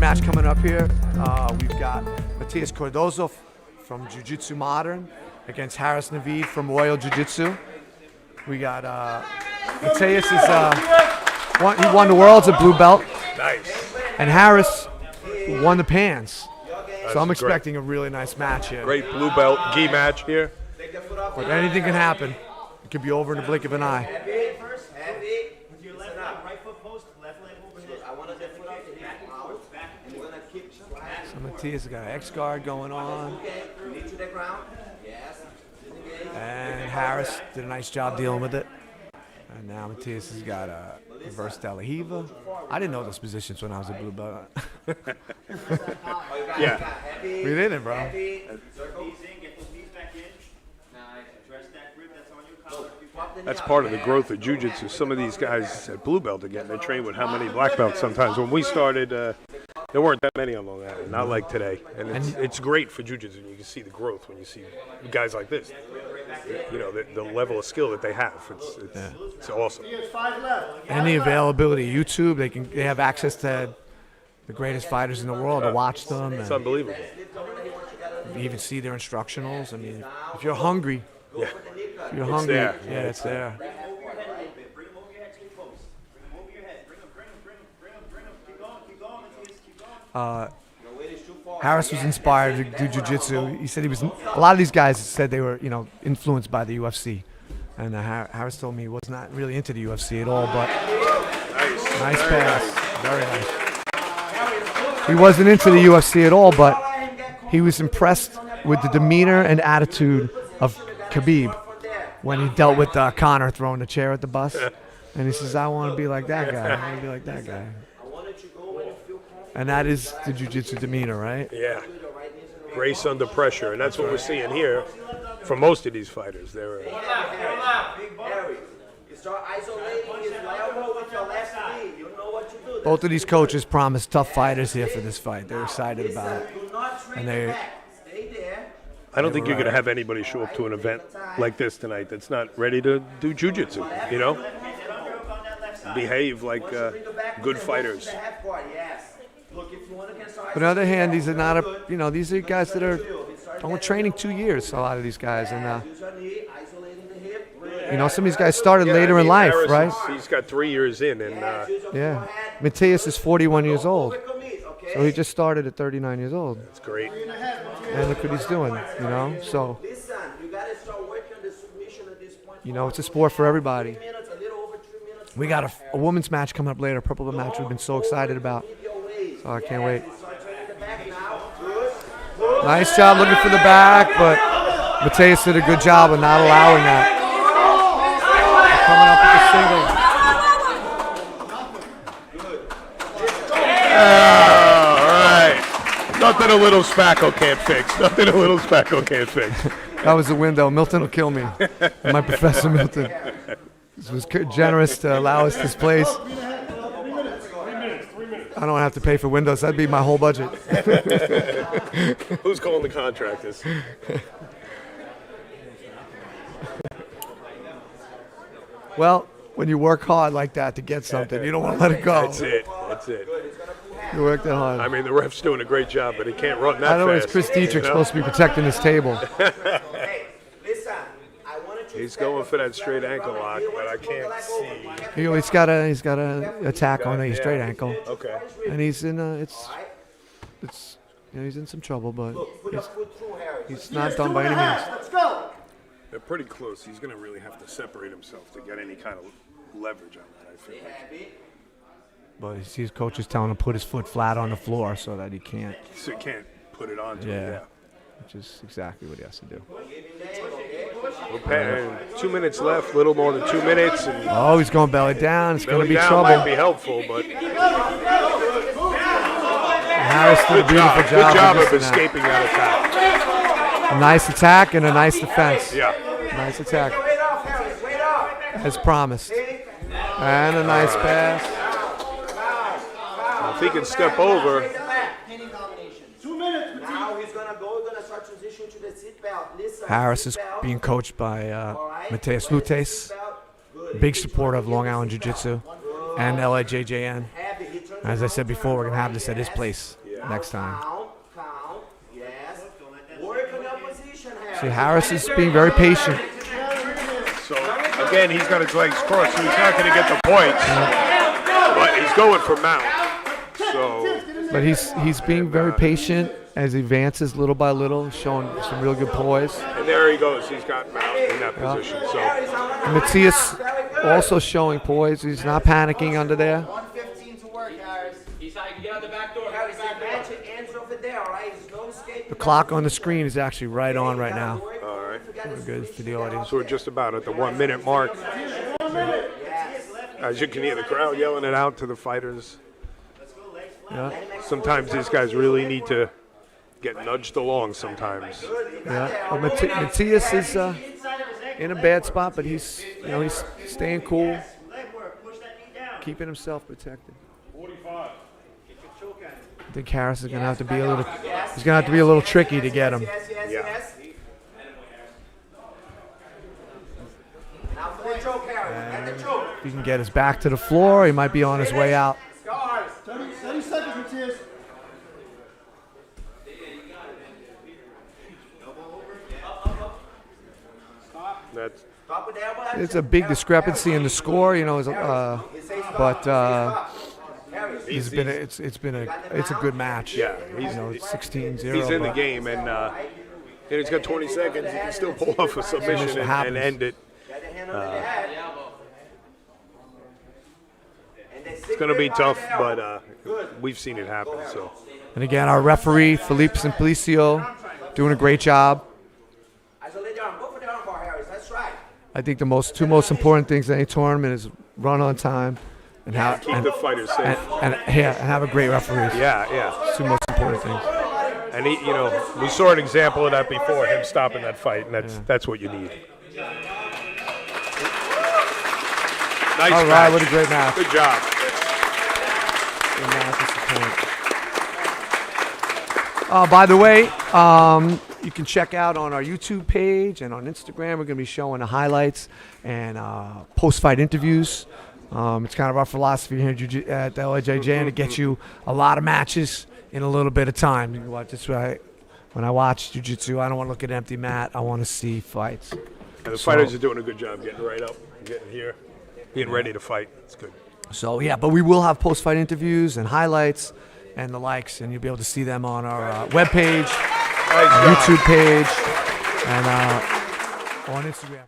match coming up here. We've got Matias Cardozo from Jiu-Jitsu Modern against Harris Naveed from Royal Jiu-Jitsu. We got Matias he won the Worlds at blue belt. Nice. And Harris won the Pans. That's so I'm expecting a really nice match here. Great blue belt gi match here. But anything can happen. It could be over in the blink of an eye. So Matias has got an X guard going on. And Harris did a nice job dealing with it. And now Matias has got a reverse De La Riva. I didn't know those positions when I was a blue belt. Yeah. We didn't, bro. That's part of the growth of jiu-jitsu. Some of these guys at blue belt again, they train with how many black belts sometimes. When we started, there weren't that many of them that, not like today. And it's great for jiu-jitsu. You can see the growth when you see guys like this. You know, the level of skill that they have. It's awesome. And the availability of YouTube, they have access to the greatest fighters in the world to watch them. It's unbelievable. You even see their instructionals. I mean, if you're hungry, yeah. If you're hungry, there. Yeah, it's there. Harris was inspired to do jiu-jitsu. He said a lot of these guys said they were, influenced by the UFC. And Harris told me he was not really into the UFC at all, but nice pass. Very nice. He wasn't into the UFC at all, but he was impressed with the demeanor and attitude of Khabib when he dealt with Conor throwing the chair at the bus. And he says, I want to be like that guy. I want to be like that guy. And that is the jiu-jitsu demeanor, right? Yeah. Grace under pressure. And that's what we're seeing here for most of these fighters. They're both of these coaches promised tough fighters here for this fight. They're excited about it. And I don't think you're going to have anybody show up to an event like this tonight that's not ready to do jiu-jitsu, Behave like good fighters. But on the other hand, these are not these are guys that are only training 2 years, a lot of these guys. And, some of these guys started later in life, Harris right? He's got 3 years in. And yeah. Matias is 41 years old. So he just started at 39 years old. That's great. And look what he's doing, So, it's a sport for everybody. We got a women's match coming up later, a purple belt match we've been so excited about. So I can't wait. Nice job looking for the back, but Matias did a good job of not allowing that. All right. Nothing a little spackle can't fix. Nothing a little spackle can't fix. That was the window. Milton will kill me. My Professor Milton. This was generous to allow us this place. I don't have to pay for windows. That'd be my whole budget. Who's calling the contractors? Well, when you work hard like that to get something, you don't want to let it go. That's it. You worked that hard. I mean, the ref's doing a great job, but he can't run that fast. I know it's Chris Dietrich supposed to be protecting this table. He's going for that straight ankle lock, but I can't see. He's got a attack on a straight ankle. Okay. And he's in he's in some trouble, but he's not done by any means. They're pretty close. He's going to really have to separate himself to get any kind of leverage on that, I feel like. But he sees coaches telling him to put his foot flat on the floor so that he can't. So he can't put it on. Yeah. Which is exactly what he has to do. 2 minutes left, little more than 2 minutes. And he's going belly down. It's going to be trouble. Might be helpful, but Harris did a beautiful Good job of escaping that attack. A nice attack and a nice defense. Yeah. Nice attack. As promised. And a nice pass. If he can step over. Harris is being coached by Matias Lutes, big supporter of Long Island Jiu-Jitsu and LIJJN. As I said before, we're gonna have this at his place next time. See, Harris is being very patient. So again, he's got his legs crossed, so he's not going to get the points. But he's going for mount. So, but he's being very patient as he advances little by little, showing some real good poise. And there he goes. He's got mount in that position. So Matias also showing poise. He's not panicking under there. 115 to work, Harris. He's like, get out the back door. Harris, that match your hands over there, all right? There's no escape. The clock on the screen is actually right on right now. all right. Very good for the audience. So we're just about at the 1 minute mark. As you can hear the crowd yelling it out to the fighters. Yeah, Sometimes these guys really need to get nudged along sometimes. yeah. Well, Matias is in a bad spot, but he's staying cool, keeping himself protected. I think Harris is gonna have to be a little. He's gonna have to be a little tricky to get him. Yeah. Now for the choke, Harris. Get the choke. If he can get his back to the floor, he might be on his way out. 30 seconds, Matias. That's Stop with the elbow action. It's a big discrepancy in the score, but it's been a good match. yeah. It's 16-0. He's in the but game, and he's got 20 seconds. He can still pull off a submission and end it. Get the hand under the head. It's going to be tough, but we've seen it happen. So And again, our referee Felipe Simplicio doing a great job. LIJJN, go for the armbar, Harris. That's right. I think the two most important things in any tournament is run on time and keep the fighters safe. and have a great referee. Yeah. Two most important things. And we saw an example of that before, him stopping that fight, and that's what you need. Nice All right, match. what a great match. Good job. Good match, disappointing. By the way, you can check out on our YouTube page and on Instagram. We're going to be showing the highlights and post-fight interviews. It's kind of our philosophy here at the LIJJN to get you a lot of matches in a little bit of time. You can watch this right. When I watch jiu-jitsu, I don't want to look at an empty mat. I want to see fights. And the fighters are doing a good job getting right up, getting here, being ready to fight. It's good. So, yeah, but we will have post-fight interviews and highlights and the likes, and you'll be able to see them on our webpage, Nice job. YouTube page, and on Instagram.